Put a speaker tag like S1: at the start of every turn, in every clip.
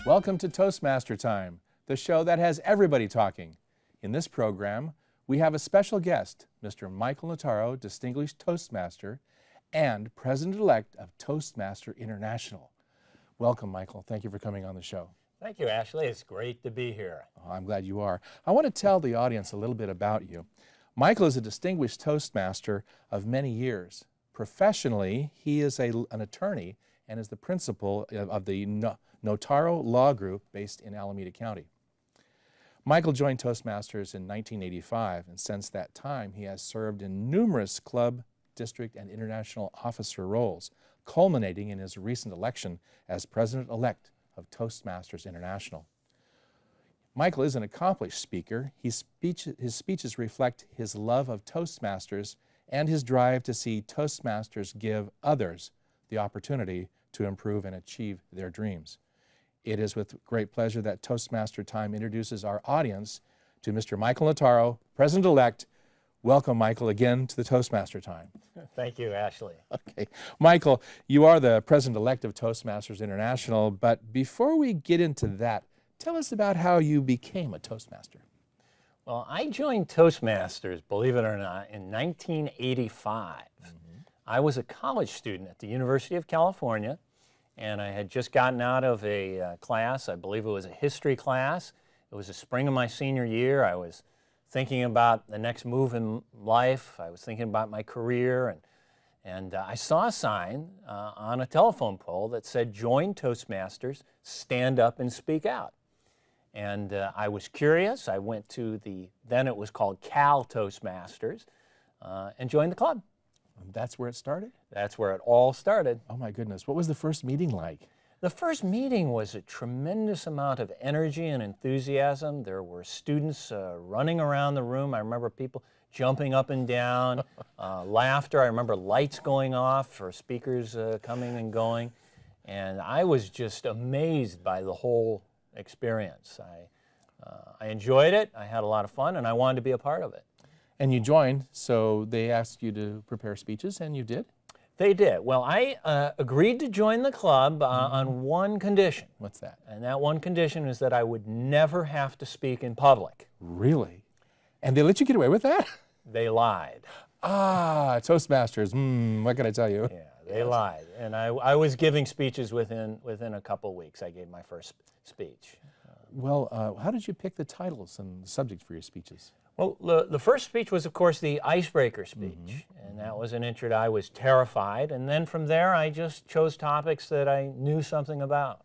S1: Welcome to Toastmaster Time, the show that has everybody talking. In this program, we have a special guest, Mr. Michael Notaro, Distinguished Toastmaster and President-elect of Toastmasters International. Welcome, Michael. Thank you for coming on the show.
S2: Thank you, Ashley. It's great to be here.
S1: Oh, I'm glad you are. I want to tell the audience a little bit about you. Michael is a distinguished Toastmaster of many years. Professionally, he is an attorney and is the principal of the Notaro Law Group based in Alameda County. Michael joined Toastmasters in 1985, and since that time he has served in numerous club, district, and international officer roles, culminating in his recent election as President-elect of Toastmasters International. Michael is an accomplished speaker. His speeches reflect his love of Toastmasters and his drive to see Toastmasters give others the opportunity to improve and achieve their dreams. It is with great pleasure that Toastmaster Time introduces our audience to Mr. Michael Notaro, President-elect. Welcome, Michael, again to the Toastmaster Time.
S2: Thank you, Ashley.
S1: Okay. Michael, you are the President-elect of Toastmasters International, but before we get into that, tell us about how you became a Toastmaster.
S2: Well, I joined Toastmasters, believe it or not, in 1985. I was a college student at the University of California, and I had just gotten out of a class. I believe it was a history class. It was the spring of my senior year. I was thinking about the next move in life. I was thinking about my career, and I saw a sign on a telephone pole that said, "Join Toastmasters, stand up and speak out." And I was curious. I went to then it was called Cal Toastmasters, and joined the club.
S1: That's where it started?
S2: That's where it all started.
S1: Oh my goodness. What was the first meeting like?
S2: The first meeting was a tremendous amount of energy and enthusiasm. There were students running around the room. I remember people jumping up and down, laughter. I remember lights going off for speakers coming and going. And I was just amazed by the whole experience. I enjoyed it. I had a lot of fun, and I wanted to be a part of it.
S1: And you joined, so they asked you to prepare speeches, and you did?
S2: They did. Well, I agreed to join the club on one condition.
S1: What's that?
S2: And that one condition is that I would never have to speak in public.
S1: Really? And they let you get away with that?
S2: They lied.
S1: Ah, Toastmasters, what can I tell you?
S2: Yeah, they lied. And I was giving speeches within a couple weeks. I gave my first speech.
S1: Well, how did you pick the titles and the subjects for your speeches?
S2: Well, the first speech was, of course, the icebreaker speech, and that was an intro. I was terrified, and then from there I just chose topics that I knew something about.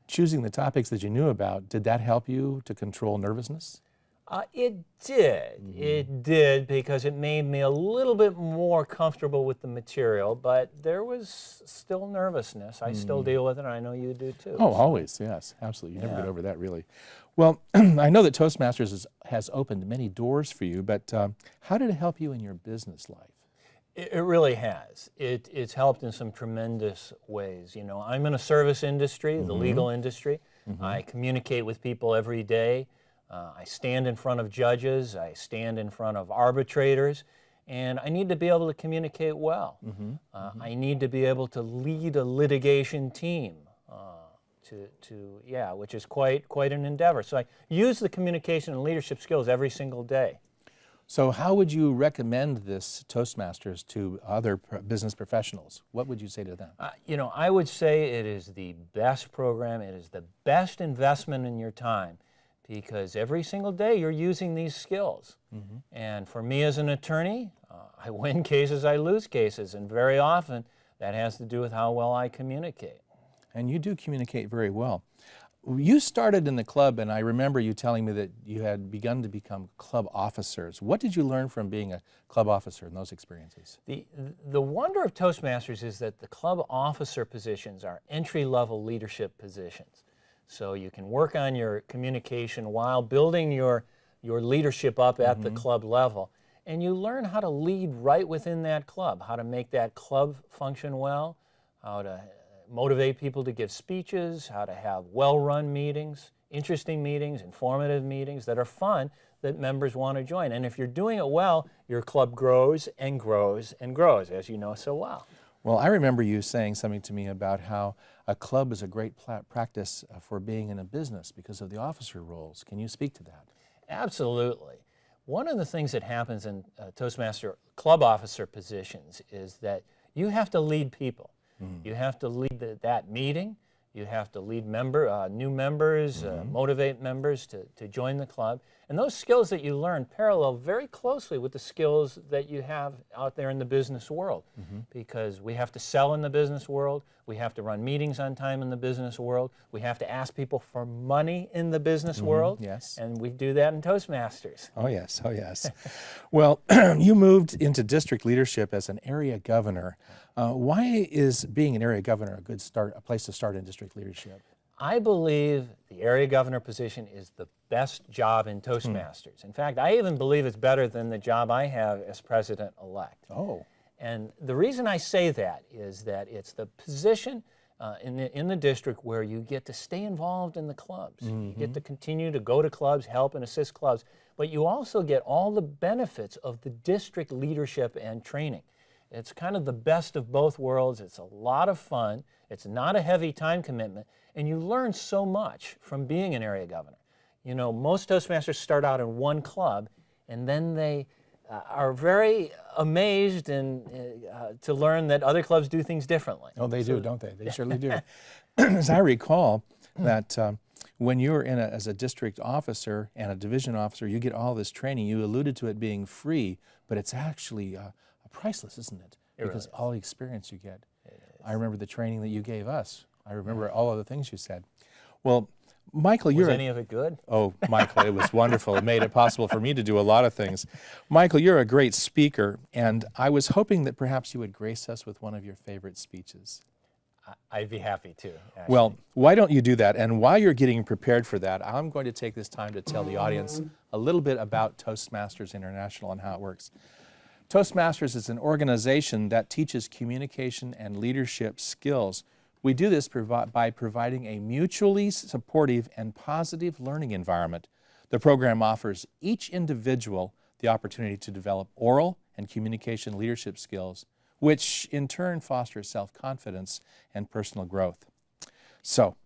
S1: Choosing the topics that you knew about, did that help you to control nervousness?
S2: It did. It did, because it made me a little bit more comfortable with the material, but there was still nervousness. I still deal with it, and I know you do too.
S1: Oh, always, yes, absolutely. You never get over that, really. Well, I know that Toastmasters has opened many doors for you, but how did it help you in your business life?
S2: It really has. It's helped in some tremendous ways. You know, I'm in a service industry, the legal industry. I communicate with people every day. I stand in front of judges. I stand in front of arbitrators. And I need to be able to communicate well. I need to be able to lead a litigation team. Which is quite an endeavor. So I use the communication and leadership skills every single day.
S1: So how would you recommend this Toastmasters to other business professionals? What would you say to them?
S2: You know, I would say it is the best program. It is the best investment in your time, because every single day you're using these skills. And for me as an attorney, I win cases, I lose cases, and very often that has to do with how well I communicate.
S1: And you do communicate very well. You started in the club, and I remember you telling me that you had begun to become club officers. What did you learn from being a club officer in those experiences?
S2: The wonder of Toastmasters is that the club officer positions are entry-level leadership positions. So you can work on your communication while building your leadership up at the club level. And you learn how to lead right within that club, how to make that club function well, how to motivate people to give speeches, how to have well-run meetings, interesting meetings, informative meetings that are fun, that members want to join. And if you're doing it well, your club grows and grows and grows, as you know so well.
S1: Well, I remember you saying something to me about how a club is a great practice for being in a business because of the officer roles. Can you speak to that?
S2: Absolutely. One of the things that happens in Toastmaster club officer positions is that you have to lead people. You have to lead that meeting. You have to lead new members, motivate members to join the club. And those skills that you learn parallel very closely with the skills that you have out there in the business world. Because we have to sell in the business world, we have to run meetings on time in the business world, we have to ask people for money in the business world.
S1: Yes.
S2: And we do that in Toastmasters.
S1: Oh yes, oh yes. Well, you moved into district leadership as an area governor. Why is being an area governor a place to start in district leadership?
S2: I believe the area governor position is the best job in Toastmasters. In fact, I even believe it's better than the job I have as president-elect.
S1: Oh.
S2: And the reason I say that is that it's the position in the district where you get to stay involved in the clubs. You get to continue to go to clubs, help and assist clubs, but you also get all the benefits of the district leadership and training. It's kind of the best of both worlds. It's a lot of fun. It's not a heavy time commitment, and you learn so much from being an area governor. You know, most Toastmasters start out in one club, and then they are very amazed and to learn that other clubs do things differently.
S1: Oh, they do, don't they? They certainly do. As I recall, that when you're as a district officer and a division officer, you get all this training. You alluded to it being free, but it's actually priceless, isn't it? Because
S2: really
S1: all the experience you get. I remember the training that you gave us. I remember all of the things you said. Well, Michael,
S2: Was any of it good?
S1: Oh, Michael, it was wonderful. It made it possible for me to do a lot of things. Michael, you're a great speaker, and I was hoping that perhaps you would grace us with one of your favorite speeches.
S2: I'd be happy to. Actually.
S1: Well, why don't you do that? And while you're getting prepared for that, I'm going to take this time to tell the audience a little bit about Toastmasters International and how it works. Toastmasters is an organization that teaches communication and leadership skills. We do this by providing a mutually supportive and positive learning environment. The program offers each individual the opportunity to develop oral and communication leadership skills, which in turn fosters self-confidence and personal growth. So,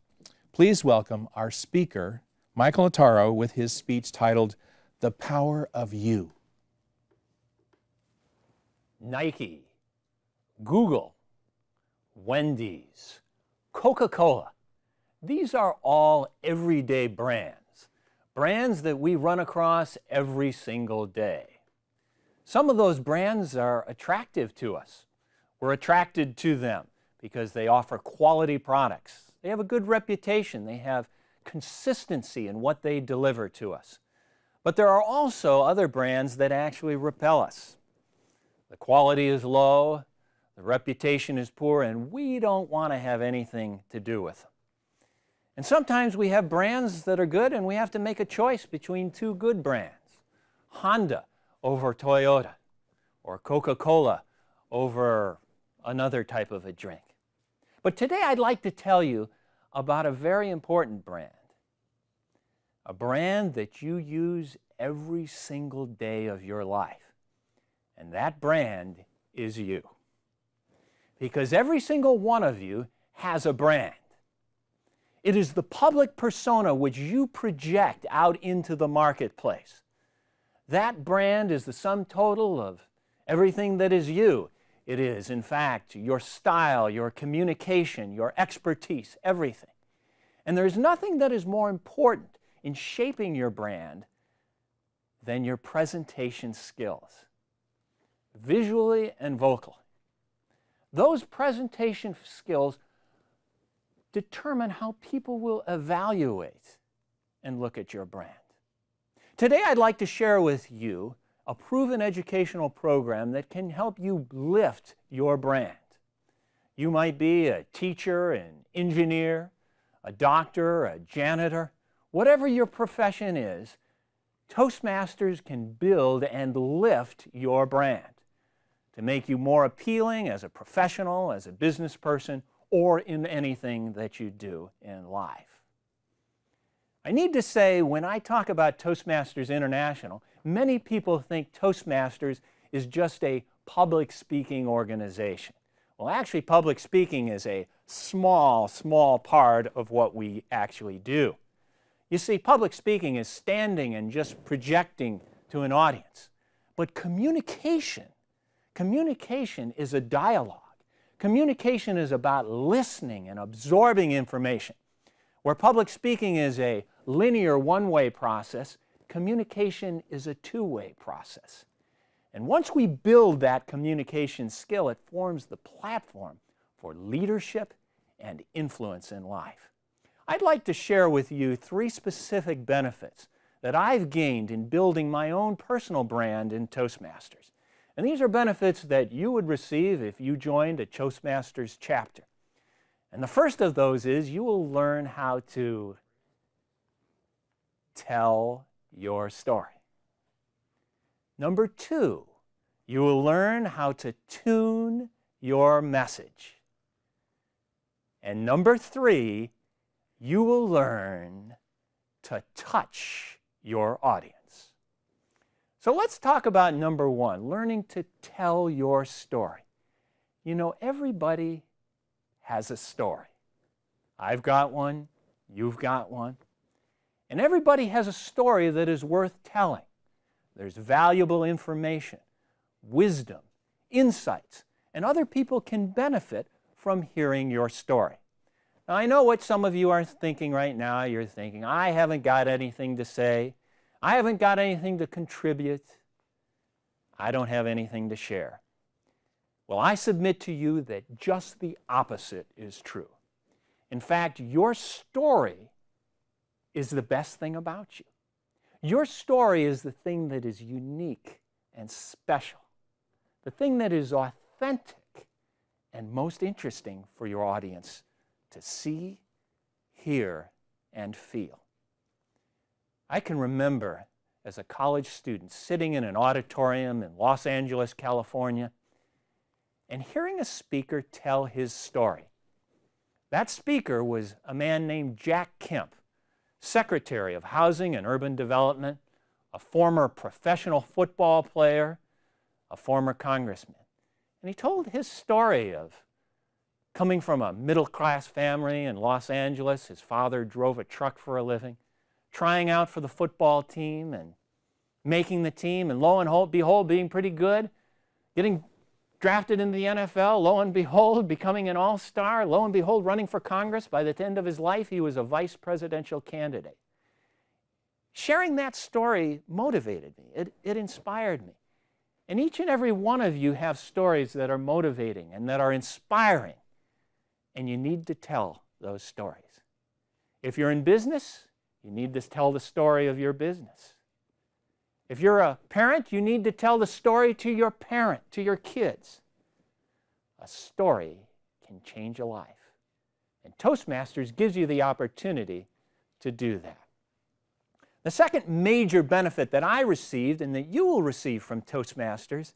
S1: please welcome our speaker, Michael Otero, with his speech titled, "The Power of You."
S2: Nike, Google, Wendy's, Coca-Cola. These are all everyday brands, brands that we run across every single day. Some of those brands are attractive to us. We're attracted to them because they offer quality products. They have a good reputation. They have consistency in what they deliver to us. But there are also other brands that actually repel us. The quality is low, the reputation is poor, and we don't want to have anything to do with them. And sometimes we have brands that are good and we have to make a choice between two good brands. Honda over Toyota, or Coca-Cola over another type of a drink. But today I'd like to tell you about a very important brand. A brand that you use every single day of your life. And that brand is you. Because every single one of you has a brand. It is the public persona which you project out into the marketplace. That brand is the sum total of everything that is you. It is, in fact, your style, your communication, your expertise, everything. And there's nothing that is more important in shaping your brand than your presentation skills, visually and vocally. Those presentation skills determine how people will evaluate and look at your brand. Today I'd like to share with you a proven educational program that can help you lift your brand. You might be a teacher, an engineer, a doctor, a janitor, whatever your profession is, Toastmasters can build and lift your brand to make you more appealing as a professional, as a business person, or in anything that you do in life. I need to say, when I talk about Toastmasters International, many people think Toastmasters is just a public speaking organization. Well, actually, public speaking is a small part of what we actually do. You see, public speaking is standing and just projecting to an audience. But communication is a dialogue. Communication is about listening and absorbing information. Where public speaking is a linear one-way process, communication is a two-way process. And once we build that communication skill, it forms the platform for leadership and influence in life. I'd like to share with you 3 specific benefits that I've gained in building my own personal brand in Toastmasters. And these are benefits that you would receive if you joined a Toastmasters chapter. And the first of those is you will learn how to tell your story. Number 2, you will learn how to tune your message. And number 3, you will learn to touch your audience. So let's talk about number 1, learning to tell your story. You know, everybody has a story. I've got one, you've got one. And everybody has a story that is worth telling. There's valuable information, wisdom, insights, and other people can benefit from hearing your story. Now, I know what some of you are thinking right now. You're thinking, I haven't got anything to say. I haven't got anything to contribute. I don't have anything to share. Well, I submit to you that just the opposite is true. In fact, your story is the best thing about you. Your story is the thing that is unique and special, the thing that is authentic and most interesting for your audience to see, hear, and feel. I can remember as a college student sitting in an auditorium in Los Angeles, California, and hearing a speaker tell his story. That speaker was a man named Jack Kemp, Secretary of Housing and Urban Development, a former professional football player, a former congressman. And he told his story of coming from a middle-class family in Los Angeles. His father drove a truck for a living, trying out for the football team and making the team, and lo and behold, being pretty good, getting drafted into the NFL, lo and behold, becoming an all-star, lo and behold, running for Congress. By the end of his life, he was a vice presidential candidate. Sharing that story motivated me. It inspired me. And each and every one of you have stories that are motivating and that are inspiring, and you need to tell those stories. If you're in business, you need to tell the story of your business. If you're a parent, you need to tell the story to your parent, to your kids. A story can change a life. And Toastmasters gives you the opportunity to do that. The second major benefit that I received and that you will receive from Toastmasters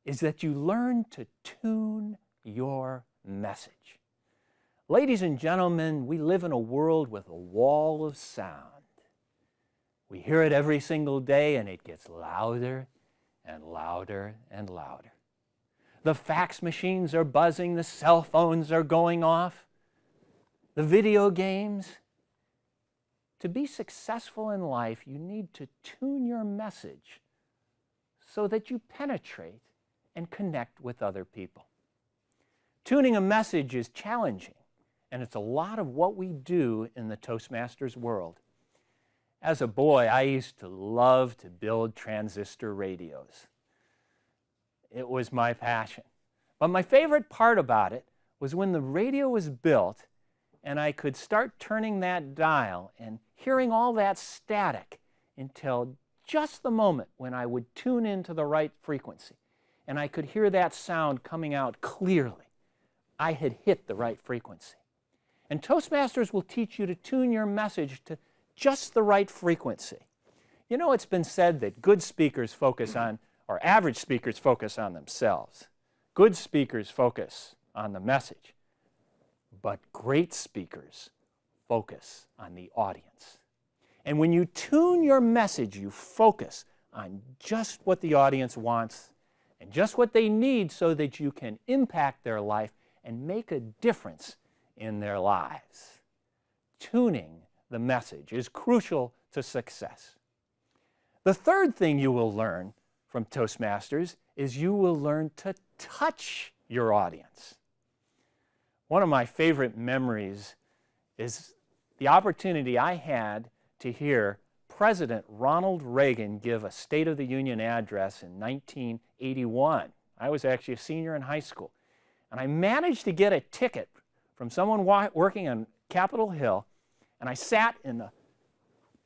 S2: is that you learn to tune your message. Ladies and gentlemen, we live in a world with a wall of sound. We hear it every single day, and it gets louder and louder and louder. The fax machines are buzzing, the cell phones are going off, the video games. To be successful in life, you need to tune your message so that you penetrate and connect with other people. Tuning a message is challenging, and it's a lot of what we do in the Toastmasters world. As a boy, I used to love to build transistor radios. It was my passion. But my favorite part about it was when the radio was built and I could start turning that dial and hearing all that static until just the moment when I would tune into the right frequency and I could hear that sound coming out clearly. I had hit the right frequency. And Toastmasters will teach you to tune your message to just the right frequency. You know, it's been said that good speakers focus on, or average speakers focus on themselves. Good speakers focus on the message. But great speakers focus on the audience. And when you tune your message, you focus on just what the audience wants and just what they need so that you can impact their life and make a difference in their lives. Tuning the message is crucial to success. The third thing you will learn from Toastmasters is you will learn to touch your audience. One of my favorite memories is the opportunity I had to hear President Ronald Reagan give a State of the Union address in 1981. I was actually a senior in high school. And I managed to get a ticket from someone working on Capitol Hill, and I sat in the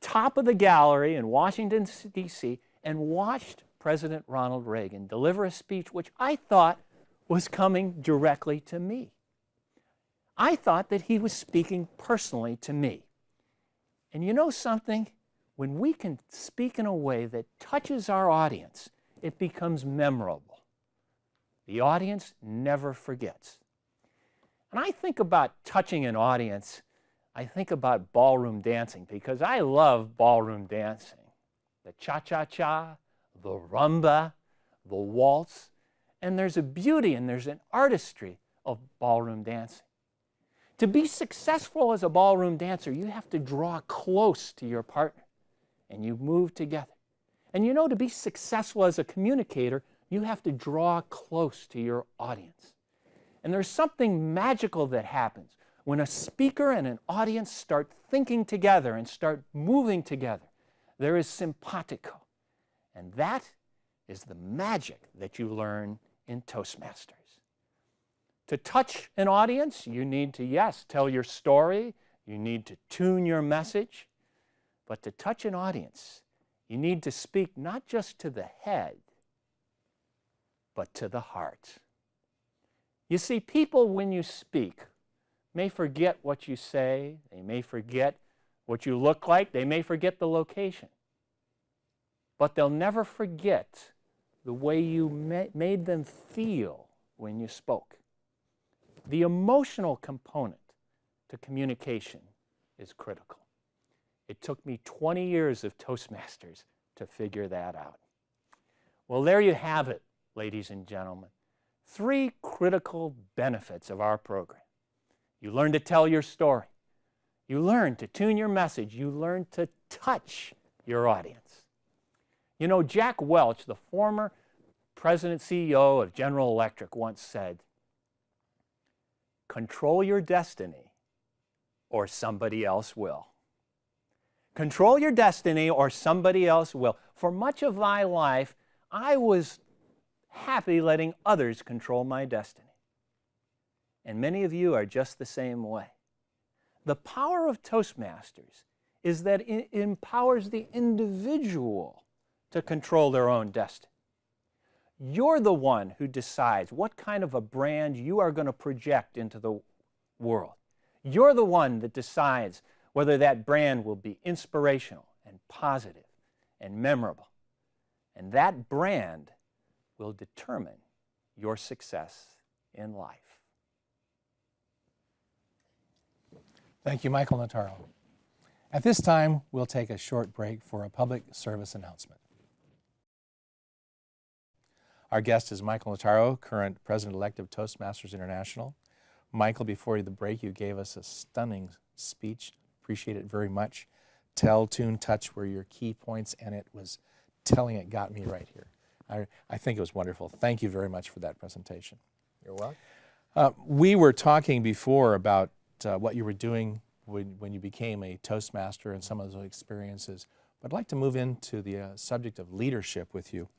S2: top of the gallery in Washington, D.C., and watched President Ronald Reagan deliver a speech which I thought was coming directly to me. I thought that he was speaking personally to me. And you know something? When we can speak in a way that touches our audience, it becomes memorable. The audience never forgets. And I think about touching an audience, I think about ballroom dancing, because I love ballroom dancing. The cha-cha-cha, the rumba, the waltz, and there's a beauty and there's an artistry of ballroom dancing. To be successful as a ballroom dancer, you have to draw close to your partner and you move together. And you know, to be successful as a communicator, you have to draw close to your audience. And there's something magical that happens when a speaker and an audience start thinking together and start moving together. There is simpatico. And that is the magic that you learn in Toastmasters. To touch an audience, you need to, yes, tell your story. You need to tune your message. But to touch an audience, you need to speak not just to the head, but to the heart. You see, people, when you speak, may forget what you say. They may forget what you look like. They may forget the location. But they'll never forget the way you made them feel when you spoke. The emotional component to communication is critical. It took me 20 years of Toastmasters to figure that out. Well, there you have it, ladies and gentlemen. 3 critical benefits of our program. You learn to tell your story. You learn to tune your message. You learn to touch your audience. You know, Jack Welch, the former president CEO of General Electric, once said, "Control your destiny or somebody else will." Control your destiny or somebody else will. For much of my life, I was happy letting others control my destiny. And many of you are just the same way. The power of Toastmasters is that it empowers the individual to control their own destiny. You're the one who decides what kind of a brand you are going to project into the world. You're the one that decides whether that brand will be inspirational and positive and memorable. And that brand will determine your success in life.
S1: Thank you, Michael Notaro. At this time, we'll take a short break for a public service announcement. Our guest is Michael Otero, current president-elect of Toastmasters International. Michael, before the break, you gave us a stunning speech. Appreciate it very much. Tell, tune, touch were your key points, and it was telling it got me right here. I think it was wonderful. Thank you very much for that presentation.
S2: You're welcome.
S1: We were talking before about what you were doing when you became a Toastmaster and some of those experiences. But I'd like to move into the subject of leadership with you.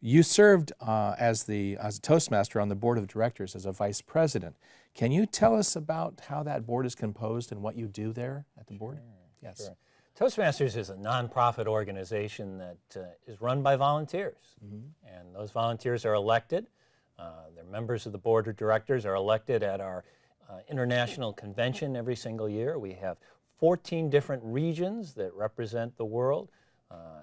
S1: You served as a Toastmaster on the board of directors as a vice president. Can you tell us about how that board is composed and what you do there at the board?
S2: Sure, yes. Sure. Toastmasters is a nonprofit organization that is run by volunteers. And those volunteers are elected. They're members of the board of directors, are elected at our international convention every single year. We have 14 different regions that represent the world.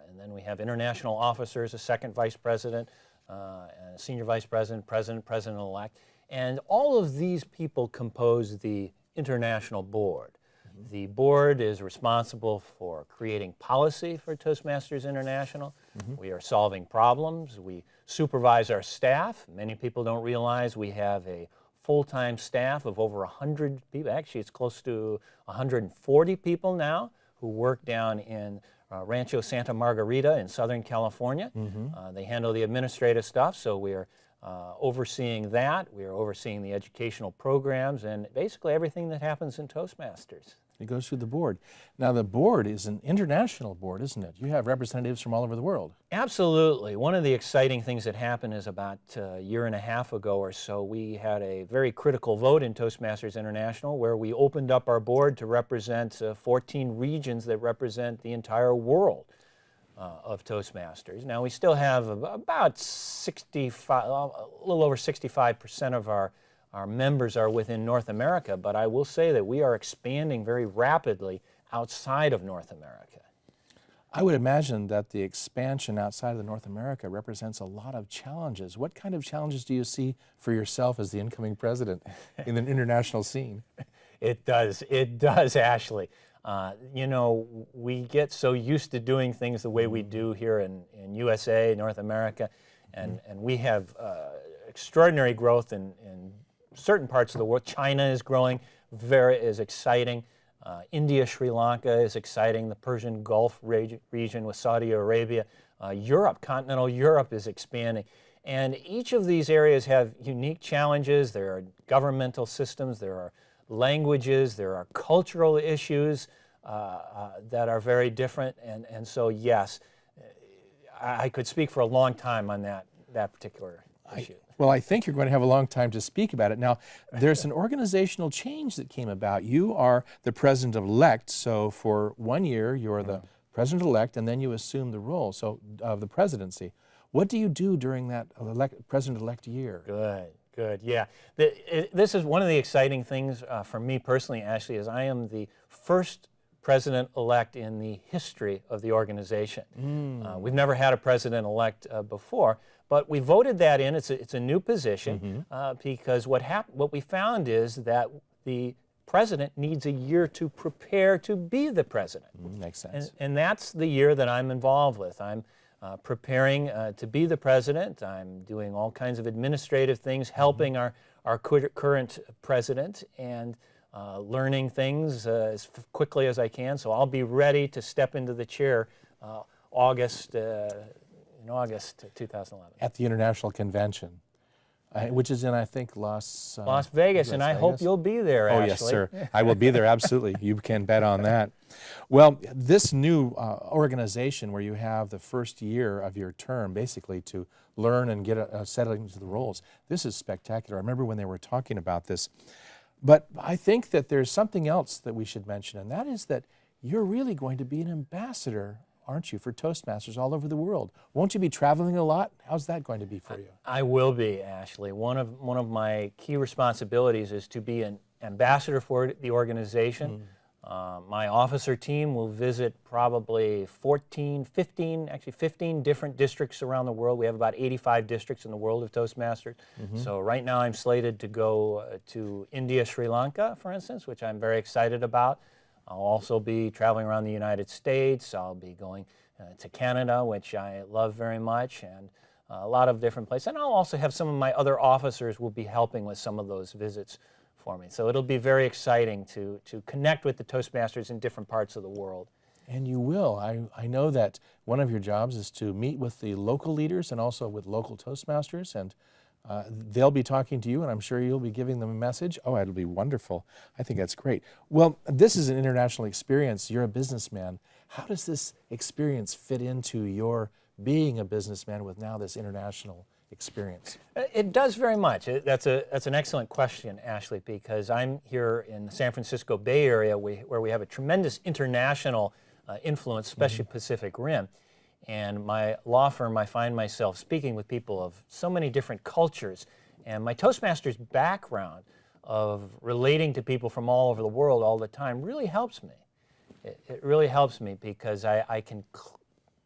S2: And then we have international officers, a second vice president, and a senior vice president, president-elect. And all of these people compose the international board. The board is responsible for creating policy for Toastmasters International. We are solving problems. We supervise our staff. Many people don't realize we have a full-time staff of over 100 people. Actually, it's close to 140 people now who work down in Rancho Santa Margarita in Southern California. They handle the administrative stuff, so we are overseeing that. We are overseeing the educational programs and basically everything that happens in Toastmasters.
S1: It goes through the board. Now, the board is an international board, isn't it? You have representatives from all over the world.
S2: Absolutely. One of the exciting things that happened is about a year and a half ago or so, we had a very critical vote in Toastmasters International where we opened up our board to represent 14 regions that represent the entire world of Toastmasters. Now, we still have about 65, a little over 65% of our members are within North America, but I will say that we are expanding very rapidly outside of North America.
S1: I would imagine that the expansion outside of North America represents a lot of challenges. What kind of challenges do you see for yourself as the incoming president in the international scene?
S2: It does, Ashley. You know, we get so used to doing things the way we do here in USA, North America, and we have extraordinary growth in certain parts of the world. China is growing, is exciting. India, Sri Lanka is exciting. The Persian Gulf region with Saudi Arabia. Europe, continental Europe is expanding. And each of these areas have unique challenges. There are governmental systems, there are languages, there are cultural issues that are very different. And so, yes, I could speak for a long time on that particular issue.
S1: Well, I think you're going to have a long time to speak about it. Now, there's an organizational change that came about. You are the president-elect, so for 1 year, you're the president-elect, and then you assume the role of the presidency. What do you do during that president-elect year?
S2: Good, yeah. This is one of the exciting things for me personally, Ashley, is I am the first president-elect in the history of the organization. We've never had a president-elect before, but we voted that in. It's a new position because what we found is that the president needs a year to prepare to be the president.
S1: Makes sense.
S2: And that's the year that I'm involved with. I'm preparing to be the president. I'm doing all kinds of administrative things, helping our current president, and learning things as quickly as I can. So I'll be ready to step into the chair in August 2011.
S1: At the International Convention, which is in, I think, Las
S2: Vegas, and I hope you'll be there, Ashley.
S1: Oh, yes, sir. I will be there, absolutely. You can bet on that. Well, this new organization where you have the first year of your term, basically, to learn and get settled into the roles, this is spectacular. I remember when they were talking about this. But I think that there's something else that we should mention, and that is that you're really going to be an ambassador, aren't you, for Toastmasters all over the world? Won't you be traveling a lot? How's that going to be for you?
S2: I will be, Ashley. One of my key responsibilities is to be an ambassador for the organization. My officer team will visit probably 15 different districts around the world. We have about 85 districts in the world of Toastmasters. So right now I'm slated to go to India, Sri Lanka, for instance, which I'm very excited about. I'll also be traveling around the United States. I'll be going to Canada, which I love very much, and a lot of different places. And I'll also have some of my other officers will be helping with some of those visits for me. So it'll be very exciting to connect with the Toastmasters in different parts of the world.
S1: And you will. I know that one of your jobs is to meet with the local leaders and also with local Toastmasters, and they'll be talking to you, and I'm sure you'll be giving them a message. Oh, it'll be wonderful. I think that's great. Well, this is an international experience. You're a businessman. How does this experience fit into your being a businessman with now this international experience?
S2: It does very much. That's an excellent question, Ashley, because I'm here in the San Francisco Bay Area where we have a tremendous international influence, especially Pacific Rim. And my law firm, I find myself speaking with people of so many different cultures. And my Toastmasters background of relating to people from all over the world all the time really helps me. It really helps me because I can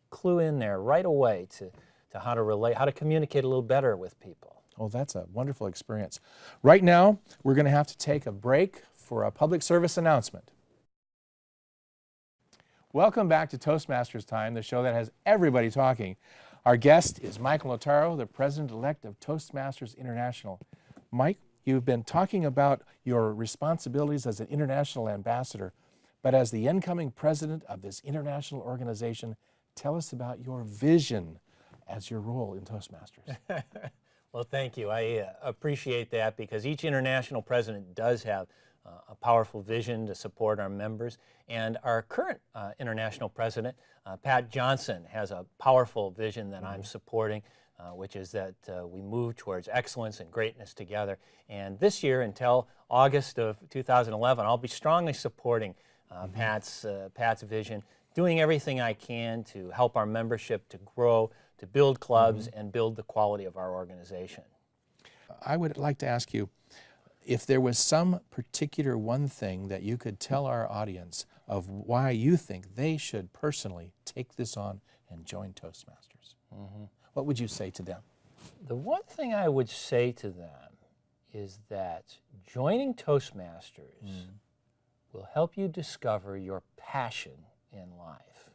S2: clue in there right away to how to relate, how to communicate a little better with people.
S1: Oh, that's a wonderful experience. Right now, we're going to have to take a break for a public service announcement. Welcome back to Toastmasters Time, the show that has everybody talking. Our guest is Michael Otero, the president-elect of Toastmasters International. Mike, You've been talking about your responsibilities as an international ambassador, but as the incoming president of this international organization, tell us about your vision as your role in Toastmasters.
S2: Well, thank you. I appreciate that, because each international president does have a powerful vision to support our members. And our current international president, Pat Johnson, has a powerful vision that I'm supporting, which is that we move towards excellence and greatness together. And this year, until August of 2011, I'll be strongly supporting Pat's vision, doing everything I can to help our membership to grow, to build clubs, and build the quality of our organization.
S1: I would like to ask you, if there was some particular one thing that you could tell our audience of why you think they should personally take this on and join Toastmasters, what would you say to them?
S2: The one thing I would say to them is that joining Toastmasters will help you discover your passion in life.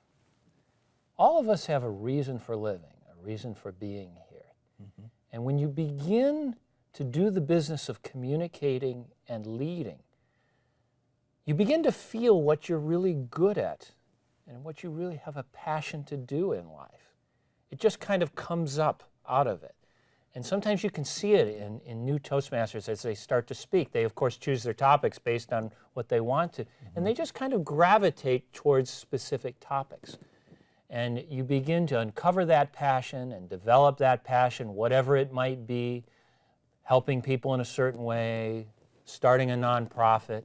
S2: All of us have a reason for living, a reason for being here. And when you begin to do the business of communicating and leading, you begin to feel what you're really good at and what you really have a passion to do in life. It just kind of comes up out of it. And sometimes you can see it in new Toastmasters as they start to speak. They, of course, choose their topics based on what they want to, and they just kind of gravitate towards specific topics. And you begin to uncover that passion and develop that passion, whatever it might be, helping people in a certain way, starting a nonprofit.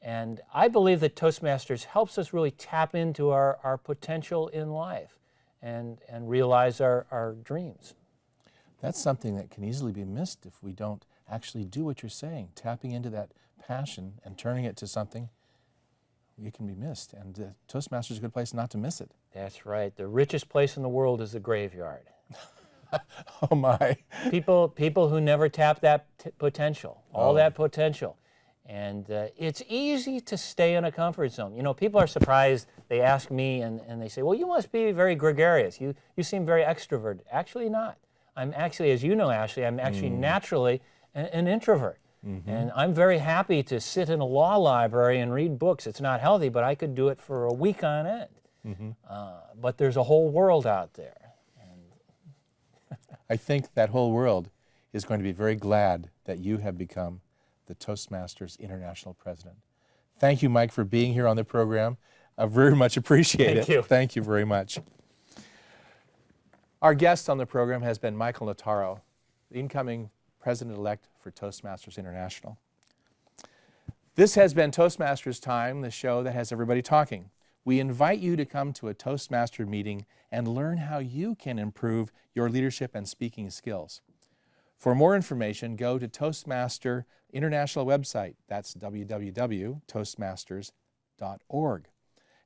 S2: And I believe that Toastmasters helps us really tap into our potential in life and realize our dreams.
S1: That's something that can easily be missed if we don't actually do what you're saying, tapping into that passion and turning it to something. It can be missed, and Toastmasters is a good place not to miss it.
S2: That's right. The richest place in the world is the graveyard.
S1: Oh my.
S2: People who never tap that potential, all that potential. And it's easy to stay in a comfort zone. You know, people are surprised. They ask me and they say, well, you must be very gregarious. You seem very extroverted. Actually not. I'm actually, as you know, Ashley, I'm actually naturally an introvert. And I'm very happy to sit in a law library and read books. It's not healthy, but I could do it for a week on end. But there's a whole world out there.
S1: I think that whole world is going to be very glad that you have become the Toastmasters International President. Thank you, Mike, for being here on the program. I very much appreciate it.
S2: Thank you.
S1: Thank you very much. Our guest on the program has been Michael Notaro, the incoming President-elect for Toastmasters International. This has been Toastmasters Time, the show that has everybody talking. We invite you to come to a Toastmaster meeting and learn how you can improve your leadership and speaking skills. For more information, go to Toastmaster International website. That's www.toastmasters.org.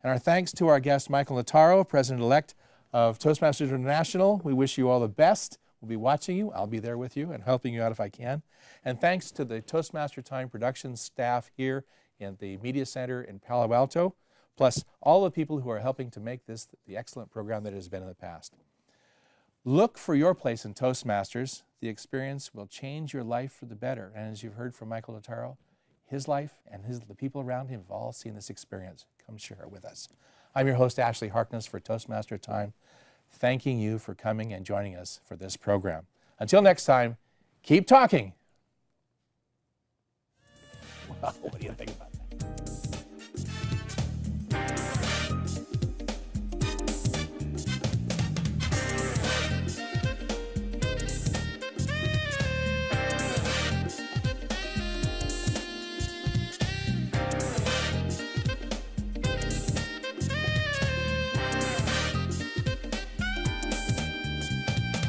S1: And our thanks to our guest, Michael Notaro, President-elect of Toastmasters International. We wish you all the best. We'll be watching you. I'll be there with you and helping you out if I can. And thanks to the Toastmaster Time production staff here in the Media Center in Palo Alto, plus all the people who are helping to make this the excellent program that it has been in the past. Look for your place in Toastmasters. The experience will change your life for the better. And as you've heard from Michael Otero, his life and the people around him have all seen this experience. Come share it with us. I'm your host, Ashley Harkness, for Toastmaster Time, thanking you for coming and joining us for this program. Until next time, keep talking. Well, what do you think about that?